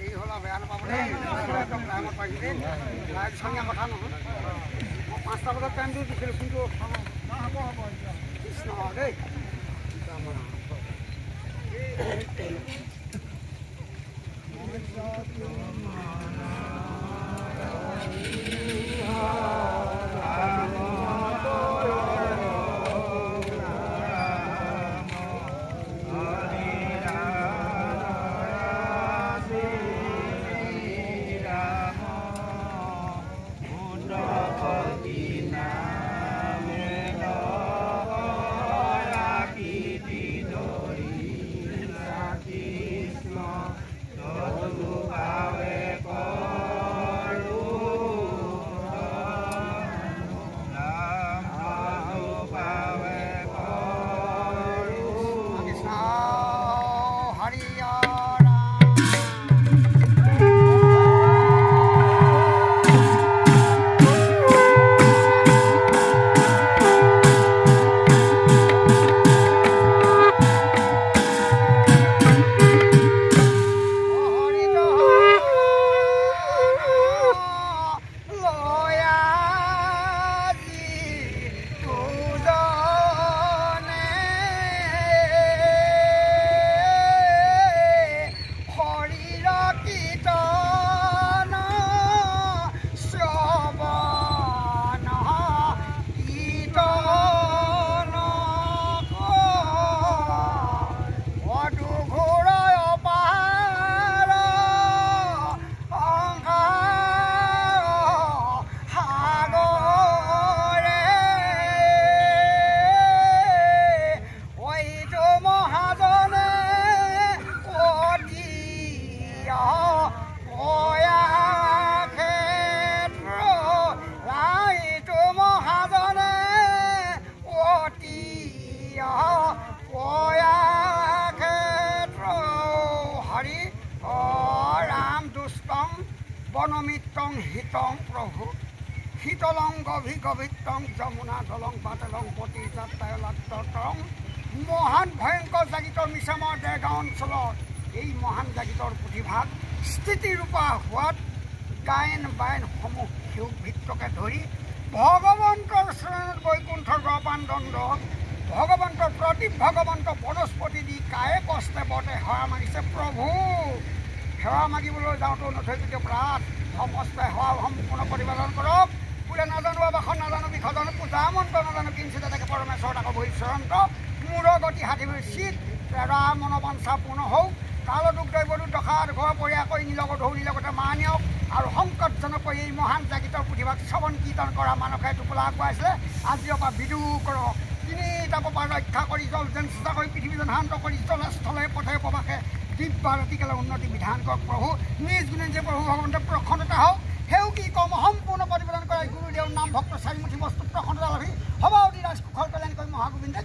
দেৰি হ'ল বেয়া নাপাবলৈ একদম টাইমত পাইছোঁ লাইট চঙীয়া কথা নহয় মই 5টা বজাত টাইমটো দিছিলোঁ কিন্তু হ'ব কৃষ্ণ দেই বনমিত্রং হিতং প্রভু শীতলং গভীগভিত্তং যমুনা দলং পাতলং পতিযাত্রায় লাত্তং মহান ভয়ঙ্কর জাগিতৰ মিছামৰ দেৰগাঁও অঞ্চলত এই মহান জাগিতৰ পুথিভাগ স্থিতিৰূপা হোৱাত গায়ন বায়নসমূহ শিৱ ভিত্তকে ধৰি ভগৱন্তৰ শৰণত বৈকুণ্ঠৰ গপান দণ্ড ভগৱন্তৰ প্ৰদীপ ভগৱন্ত বনস্পতি দি কায়ে কষ্টে বতে সেৱা মাগিছে প্ৰভু সেৱা মাগিবলৈ যাওঁতেও নথৈ যদি প্ৰাণ সমস্তে সেৱা সম্পূৰ্ণ প্ৰতিপালন কৰক বোলে নাজানো আবাসন নাজানো বিষজানো পূজা মন্ত্ৰ নাজানো কিঞ্চিত তাকে পৰমেশ্বৰ তাকৰ ভৰিচৰণত মূৰ গতি হাতী চিত তেৰা মনোবাঞ্ছা পূৰ্ণ হওক কাল দুখ দৈৱদূত দশাত ঘৰ পৰিয়াকৈ নীলগত ধৌ নীলগতে মা নিয়ক আৰু সংকটজনকৈ এই মহান জাগিতৰ পুথিভাগ শ্ৰৱণ কীৰ্তন কৰা মানুহে টোপোলা আগবঢ়াইছিলে আজিৰ পৰা বিদুৰ কৰক তিনিটা পৰা ৰক্ষা কৰি জল যেন চেষ্টা কৰি পৃথিৱী যেন শান্ত কৰি জলস্থলে পথে উপবাসে দিব্যা ৰাতিকালে উন্নতি বিধান কৰক প্ৰভু নিজ গুণে যে প্ৰভু ভগৱন্তৰ প্ৰসন্নতা হওক সেও কি কৰ্ম সম্পূৰ্ণ প্ৰতিপালন কৰে গুৰুদেৱ নাম ভক্ত চাৰিমুঠি বস্তু প্ৰসন্নতা লাভি সভাপতি ৰাজকুশল কল্যাণ কৰি মহাগোবিন্দে